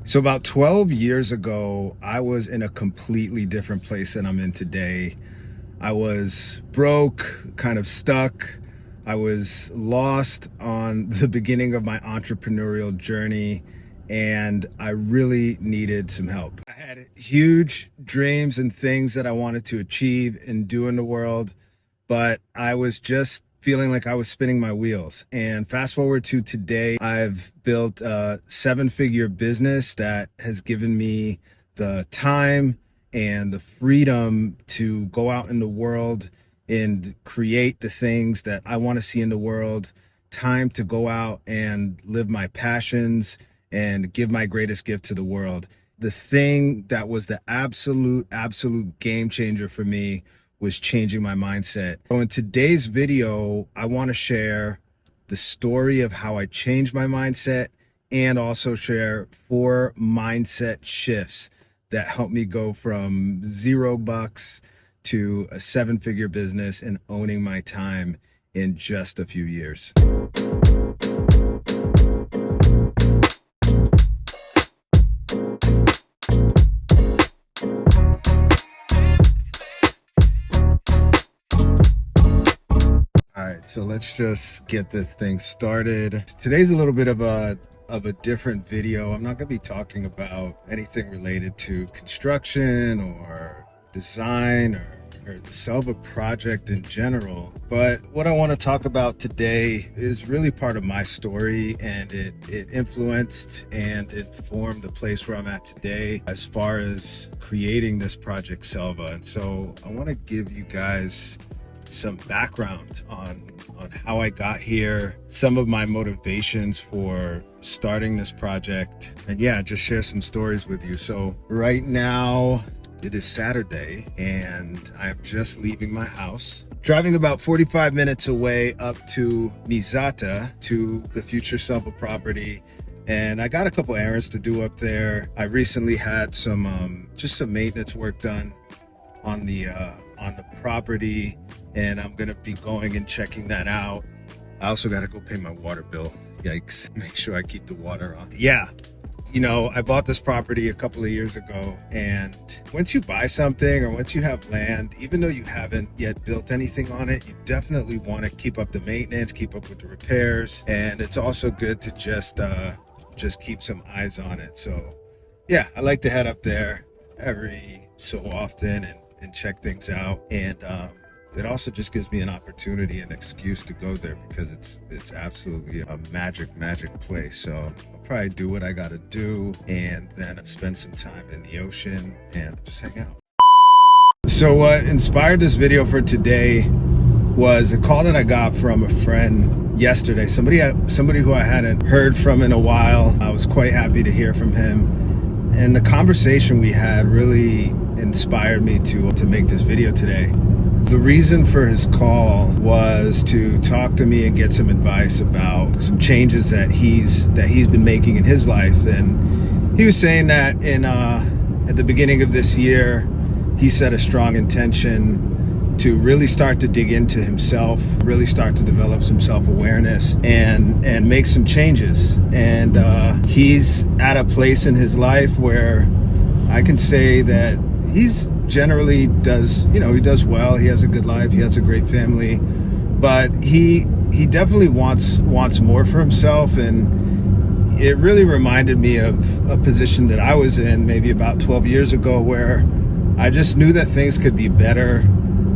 So about 12 years ago, I was in a completely different place than I'm in today. I was broke, kind of stuck. I was lost on the beginning of my entrepreneurial journey, and I really needed some help. I had huge dreams and things that I wanted to achieve and do in the world, but I was just feeling like I was spinning my wheels. And fast forward to today, I've built a seven-figure business that has given me the time and the freedom to go out in the world and create the things that I want to see in the world, time to go out and live my passions and give my greatest gift to the world. The thing that was the absolute game changer for me was changing my mindset. So in today's video, I want to share the story of how I changed my mindset and also share 4 mindset shifts that helped me go from $0 to a 7-figure business and owning my time in just a few years. So let's just get this thing started. Today's a little bit of a different video. I'm not going to be talking about anything related to construction or design or the SELVA project in general. But what I want to talk about today is really part of my story, and it influenced and informed the place where I'm at today as far as creating this project SELVA. And so I want to give you guys some background on how I got here, some of my motivations for starting this project, and yeah, just share some stories with you. So right now it is Saturday and I'm just leaving my house, driving about 45 minutes away up to Mizata, to the future SELVA property. And I got a couple errands to do up there. I recently had some just some maintenance work done on the property, and I'm gonna be going and checking that out. I also gotta go pay my water bill. Yikes, make sure I keep the water on. Yeah, you know, I bought this property a couple of years ago, and once you buy something or once you have land, even though you haven't yet built anything on it, you definitely wanna keep up the maintenance, keep up with the repairs, and it's also good to just keep some eyes on it. So yeah, I like to head up there every so often and check things out, and it also just gives me an opportunity, an excuse to go there, because it's absolutely a magic place. So I'll probably do what I gotta do and then spend some time in the ocean and just hang out. So what inspired this video for today was a call that I got from a friend yesterday, somebody who I hadn't heard from in a while. I was quite happy to hear from him, and the conversation we had really inspired me to make this video today. The reason for his call was to talk to me and get some advice about some changes that he's been making in his life. And he was saying that at the beginning of this year, he set a strong intention to really start to dig into himself, really start to develop some self-awareness and make some changes. And he's at a place in his life where I can say that he's generally does well. He has a good life, he has a great family, but he definitely wants more for himself. And it really reminded me of a position that I was in maybe about 12 years ago, where I just knew that things could be better,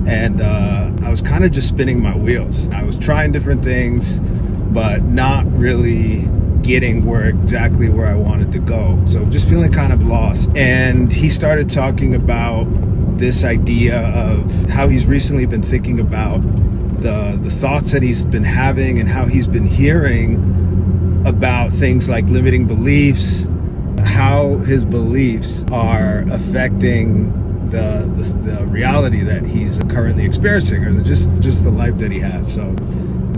and I was kind of just spinning my wheels. I was trying different things but not really getting exactly where I wanted to go. So just feeling kind of lost. And he started talking about this idea of how he's recently been thinking about the thoughts that he's been having and how he's been hearing about things like limiting beliefs, how his beliefs are affecting the reality that he's currently experiencing, or just the life that he has. So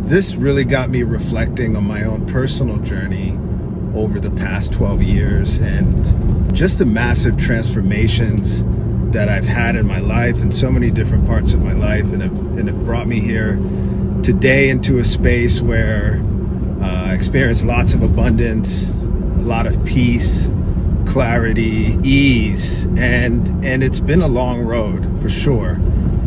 this really got me reflecting on my own personal journey over the past 12 years, and just the massive transformations that I've had in my life in so many different parts of my life, and have brought me here today into a space where I experience lots of abundance, a lot of peace, clarity, ease, and it's been a long road for sure.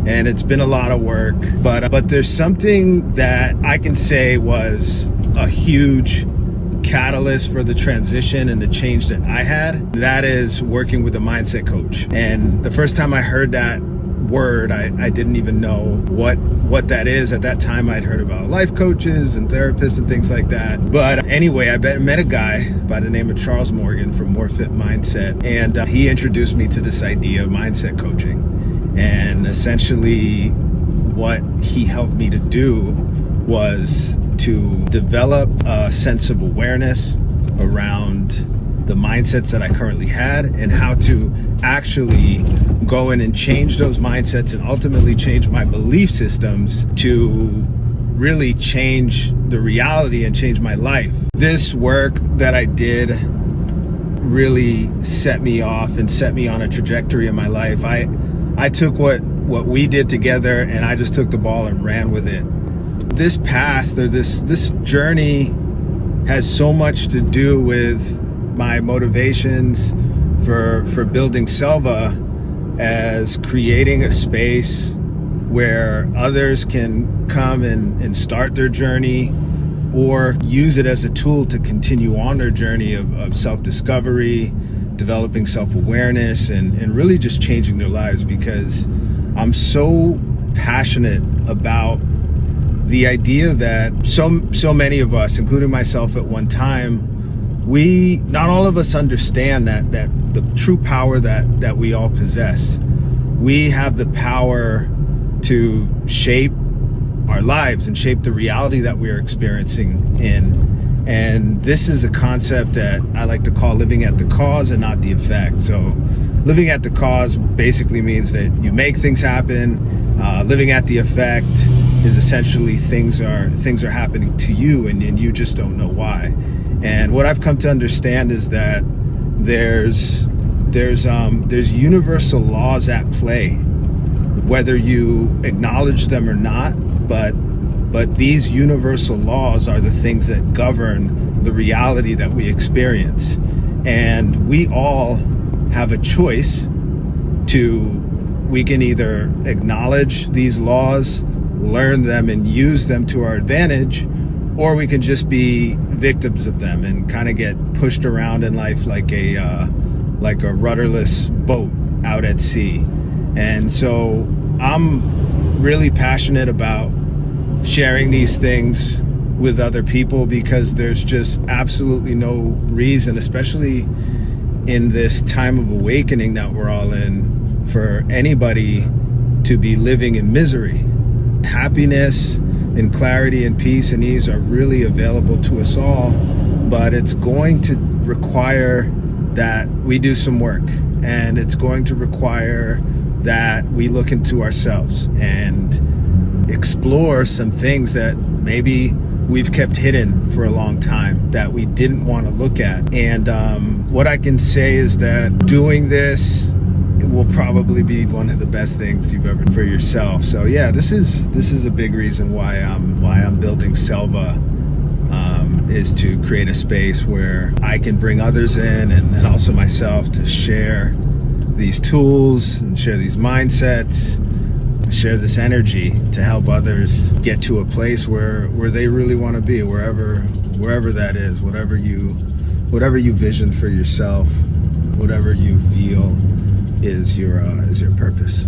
And it's been a lot of work, but there's something that I can say was a huge catalyst for the transition and the change that I had. That is working with a mindset coach. And the first time I heard that word, I didn't even know what that is. At that time, I'd heard about life coaches and therapists and things like that. But anyway, I met a guy by the name of Charles Morgan from More Fit Mindset, and he introduced me to this idea of mindset coaching. And essentially what he helped me to do was to develop a sense of awareness around the mindsets that I currently had and how to actually go in and change those mindsets and ultimately change my belief systems to really change the reality and change my life. This work that I did really set me off and set me on a trajectory in my life. I took what we did together and I just took the ball and ran with it. This path or this journey has so much to do with my motivations for building SELVA as creating a space where others can come and start their journey or use it as a tool to continue on their journey of self-discovery, developing self-awareness, and really just changing their lives, because I'm so passionate about the idea that so many of us, including myself at one time, not all of us understand that the true power that we all possess. We have the power to shape our lives and shape the reality that we are experiencing in. And this is a concept that I like to call living at the cause and not the effect. So living at the cause basically means that you make things happen. Living at the effect is essentially things are happening to you and you just don't know why. And what I've come to understand is that there's universal laws at play, whether you acknowledge them or not, but these universal laws are the things that govern the reality that we experience. And we all have a choice we can either acknowledge these laws, learn them and use them to our advantage, or we can just be victims of them and kind of get pushed around in life like a rudderless boat out at sea. And so I'm really passionate about sharing these things with other people, because there's just absolutely no reason, especially in this time of awakening that we're all in, for anybody to be living in misery. Happiness and clarity and peace and ease are really available to us all, but it's going to require that we do some work, and it's going to require that we look into ourselves and explore some things that maybe we've kept hidden for a long time that we didn't want to look at. And what I can say is that doing this will probably be one of the best things you've ever for yourself. So yeah, this is a big reason why I'm building SELVA, is to create a space where I can bring others in and also myself to share these tools and share these mindsets, share this energy to help others get to a place where they really want to be, wherever that is, whatever you vision for yourself, whatever you feel is your purpose.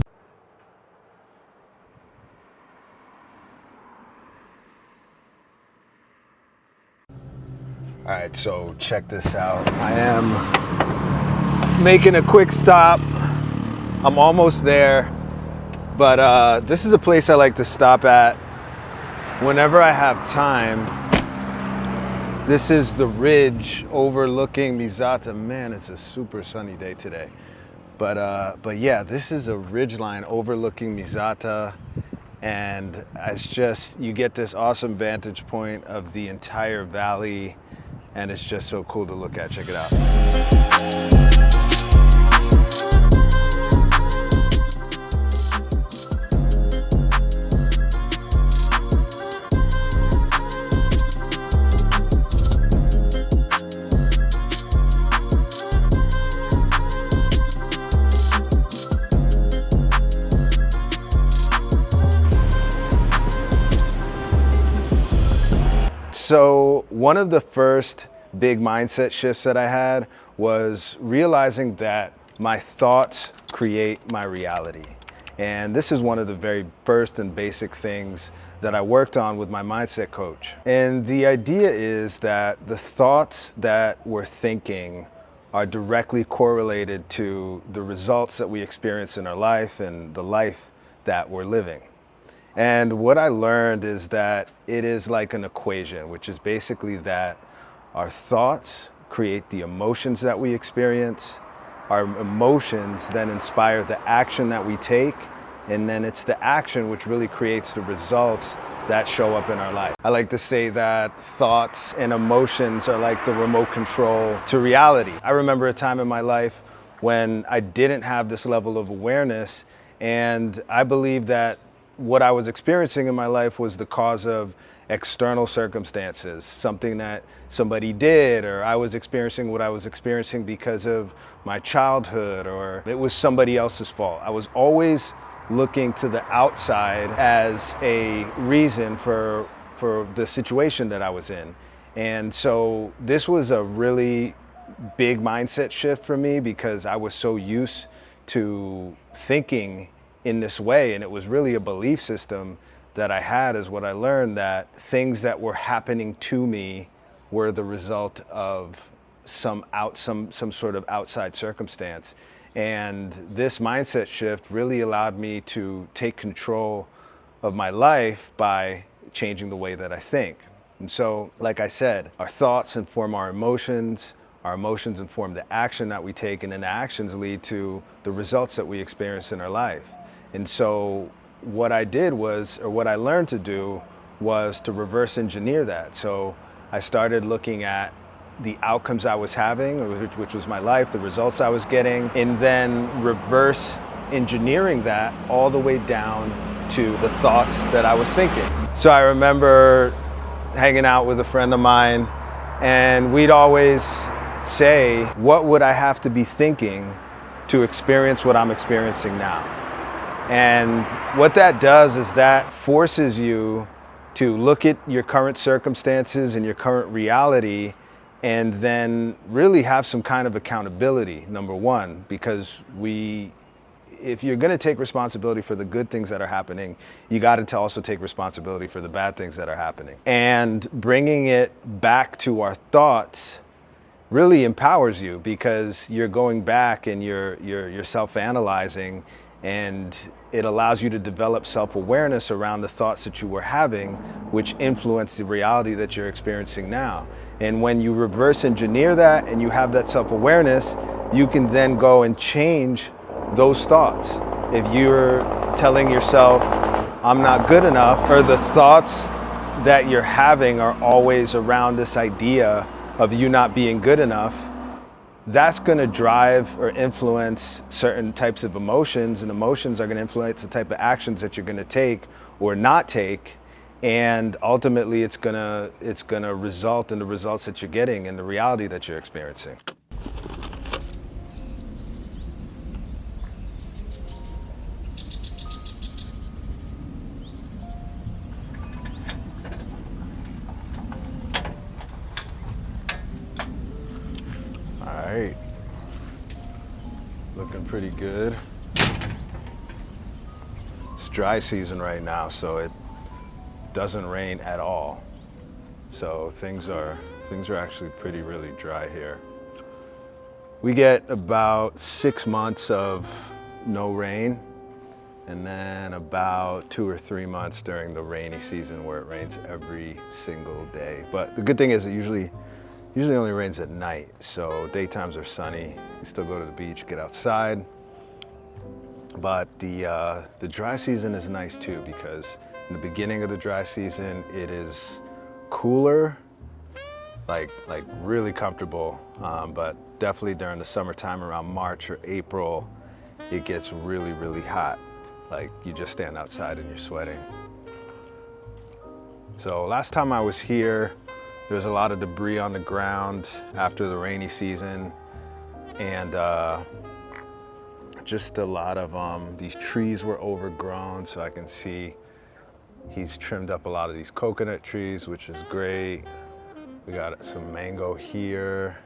All right, so check this out. I am making a quick stop. I'm almost there, but this is a place I like to stop at whenever I have time. This is the ridge overlooking Mizata. Man, it's a super sunny day today. But yeah, this is a ridge line overlooking Mizata, and it's just, you get this awesome vantage point of the entire valley, and it's just so cool to look at. Check it out. So one of the first big mindset shifts that I had was realizing that my thoughts create my reality. And this is one of the very first and basic things that I worked on with my mindset coach. And the idea is that the thoughts that we're thinking are directly correlated to the results that we experience in our life and the life that we're living. And what I learned is that it is like an equation, which is basically that our thoughts create the emotions that we experience. Our emotions then inspire the action that we take, and then it's the action which really creates the results that show up in our life. I like to say that thoughts and emotions are like the remote control to reality. I remember a time in my life when I didn't have this level of awareness, and I believe that what I was experiencing in my life was the cause of external circumstances, something that somebody did, or I was experiencing what I was experiencing because of my childhood, or it was somebody else's fault. I was always looking to the outside as a reason for the situation that I was in. And so this was a really big mindset shift for me because I was so used to thinking in this way, and it was really a belief system that I had, is what I learned, that things that were happening to me were the result of some sort of outside circumstance. And this mindset shift really allowed me to take control of my life by changing the way that I think. And so, like I said, our thoughts inform our emotions inform the action that we take, and then the actions lead to the results that we experience in our life. And so what I did was, or what I learned to do, was to reverse engineer that. So I started looking at the outcomes I was having, which was my life, the results I was getting, and then reverse engineering that all the way down to the thoughts that I was thinking. So I remember hanging out with a friend of mine, and we'd always say, what would I have to be thinking to experience what I'm experiencing now? And what that does is that forces you to look at your current circumstances and your current reality, and then really have some kind of accountability, number one, because if you're going to take responsibility for the good things that are happening, you got to also take responsibility for the bad things that are happening. And bringing it back to our thoughts really empowers you, because you're going back and you're self-analyzing, and it allows you to develop self-awareness around the thoughts that you were having, which influence the reality that you're experiencing now. And when you reverse engineer that and you have that self-awareness, you can then go and change those thoughts. If you're telling yourself, I'm not good enough, or the thoughts that you're having are always around this idea of you not being good enough, that's going to drive or influence certain types of emotions, and emotions are going to influence the type of actions that you're going to take or not take, and ultimately it's going to result in the results that you're getting and the reality that you're experiencing. All right. Looking pretty good. It's dry season right now, so it doesn't rain at all. So things are actually really dry here. We get about 6 months of no rain, and then about 2 or 3 months during the rainy season where it rains every single day. But the good thing is it usually only rains at night, so daytimes are sunny. You still go to the beach, get outside. But the dry season is nice too, because in the beginning of the dry season, it is cooler, like really comfortable. But definitely during the summertime, around March or April, it gets really hot. Like you just stand outside and you're sweating. So last time I was here, there was a lot of debris on the ground after the rainy season, and just a lot of these trees were overgrown, so I can see He's trimmed up a lot of these coconut trees, which is great. We got some mango here.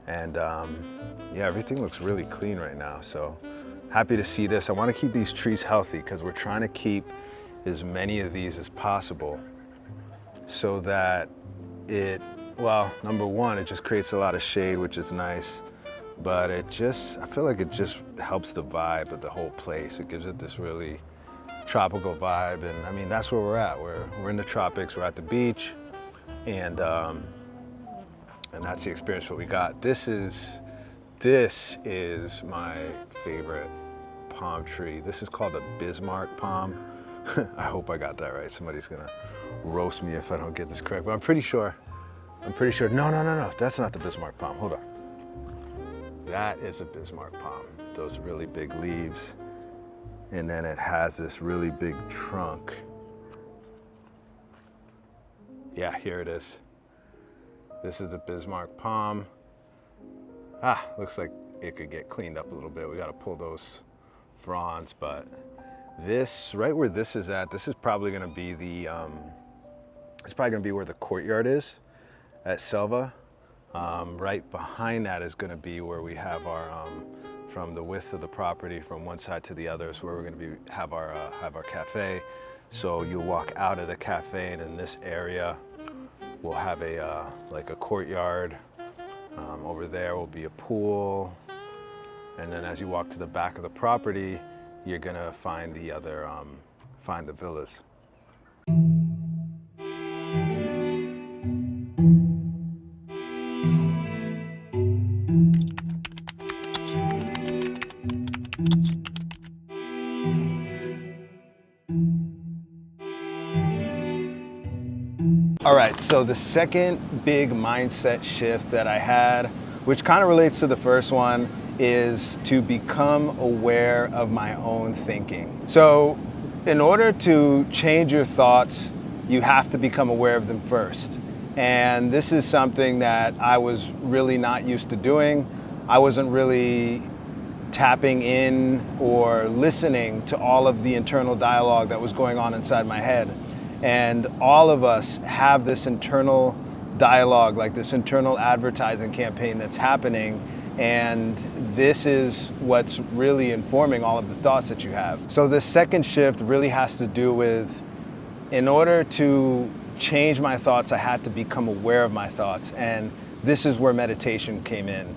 And yeah, everything looks really clean right now. So happy to see this. I want to keep these trees healthy because we're trying to keep as many of these as possible so that well, number one, it just creates a lot of shade, which is nice. But I feel like it just helps the vibe of the whole place. It gives it this really tropical vibe. And I mean, that's where we're at. We're in the tropics, we're at the beach. And that's the experience what we got. This is my favorite palm tree. This is called a Bismarck palm. I hope I got that right. Somebody's gonna roast me if I don't get this correct, but I'm pretty sure, no, that's not the Bismarck palm, hold on. That is a Bismarck palm, those really big leaves. And then it has this really big trunk. Yeah, here it is. This is the Bismarck palm. Looks like it could get cleaned up a little bit. We got to pull those fronds, but this, right where this is at, this is probably going to be it's probably going to be where the courtyard is at Selva. Right behind that is going to be where we have our, from the width of the property from one side to the other is where we're going to have our cafe. So you'll walk out of the cafe, and in this area, we'll have like a courtyard. Over there will be a pool. And then as you walk to the back of the property, you're gonna find the villas. All right, so the second big mindset shift that I had, which kind of relates to the first one, is to become aware of my own thinking. So in order to change your thoughts, you have to become aware of them first. And this is something that I was really not used to doing. I wasn't really tapping in or listening to all of the internal dialogue that was going on inside my head. And all of us have this internal dialogue, like this internal advertising campaign that's happening. And this is what's really informing all of the thoughts that you have. So the second shift really has to do with, in order to change my thoughts, I had to become aware of my thoughts. And this is where meditation came in.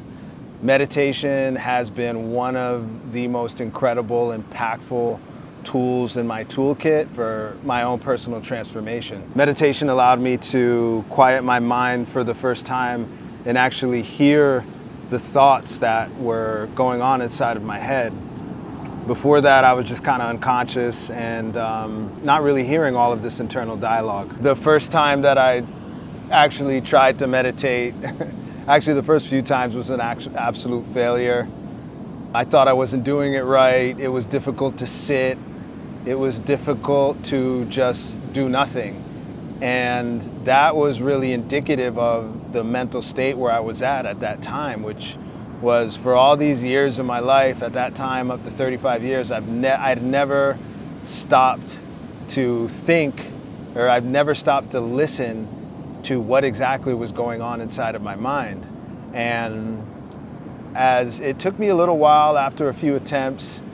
Meditation has been one of the most incredible, impactful tools in my toolkit for my own personal transformation. Meditation allowed me to quiet my mind for the first time and actually hear the thoughts that were going on inside of my head. Before that, I was just kind of unconscious and not really hearing all of this internal dialogue. The first time that I actually tried to meditate, actually the first few times was an absolute failure. I thought I wasn't doing it right. It was difficult to sit. It was difficult to just do nothing. And that was really indicative of the mental state where I was at that time, which was, for all these years of my life, at that time, up to 35 years, I'd never stopped to think, or I've never stopped to listen to what exactly was going on inside of my mind. And as it took me a little while, after a few attempts,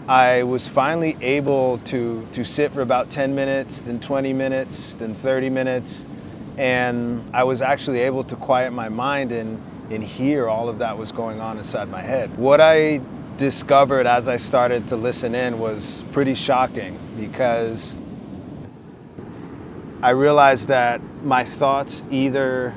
I was finally able to sit for about 10 minutes, then 20 minutes, then 30 minutes. And I was actually able to quiet my mind and hear all of that was going on inside my head. What I discovered as I started to listen in was pretty shocking, because I realized that my thoughts either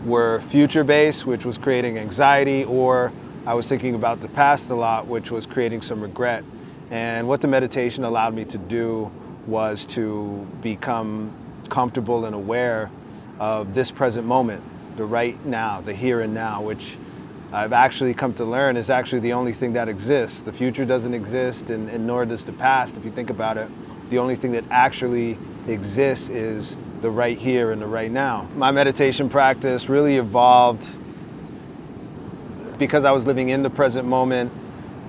were future-based, which was creating anxiety, or I was thinking about the past a lot, which was creating some regret. And what the meditation allowed me to do was to become comfortable and aware of this present moment, the right now, the here and now, which I've actually come to learn is actually the only thing that exists. The future doesn't exist, and nor does the past. If you think about it, the only thing that actually exists is the right here and the right now. My meditation practice really evolved because I was living in the present moment,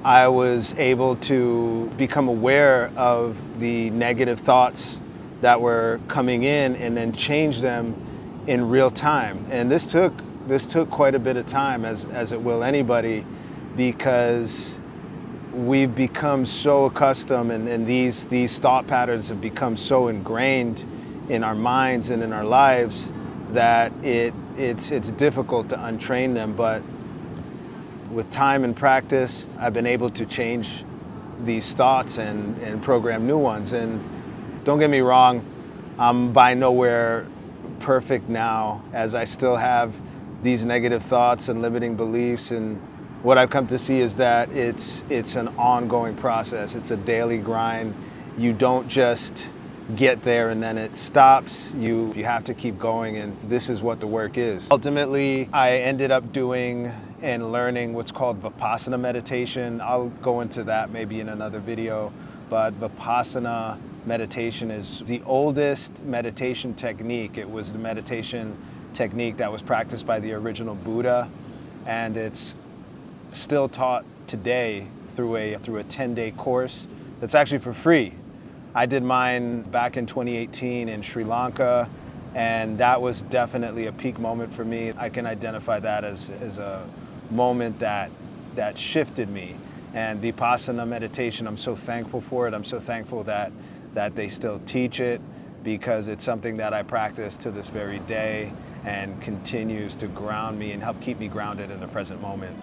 I was able to become aware of the negative thoughts that were coming in and then change them in real time. And this took quite a bit of time, as it will anybody, because we've become so accustomed, and these thought patterns have become so ingrained in our minds and in our lives that it's difficult to untrain them. But with time and practice, I've been able to change these thoughts and program new ones. And don't get me wrong, I'm by nowhere perfect now, as I still have these negative thoughts and limiting beliefs. And what I've come to see is that it's an ongoing process. It's a daily grind. You don't just get there and then it stops. You have to keep going, and this is what the work is. Ultimately, I ended up doing and learning what's called Vipassana meditation. I'll go into that maybe in another video, but Vipassana meditation is the oldest meditation technique. It was the meditation technique that was practiced by the original Buddha, and it's still taught today through a 10-day course that's actually for free. I did mine back in 2018 in Sri Lanka, and that was definitely a peak moment for me. I can identify that as a moment that shifted me. And Vipassana meditation, I'm so thankful for it. I'm so thankful that they still teach it, because it's something that I practice to this very day and continues to ground me and help keep me grounded in the present moment.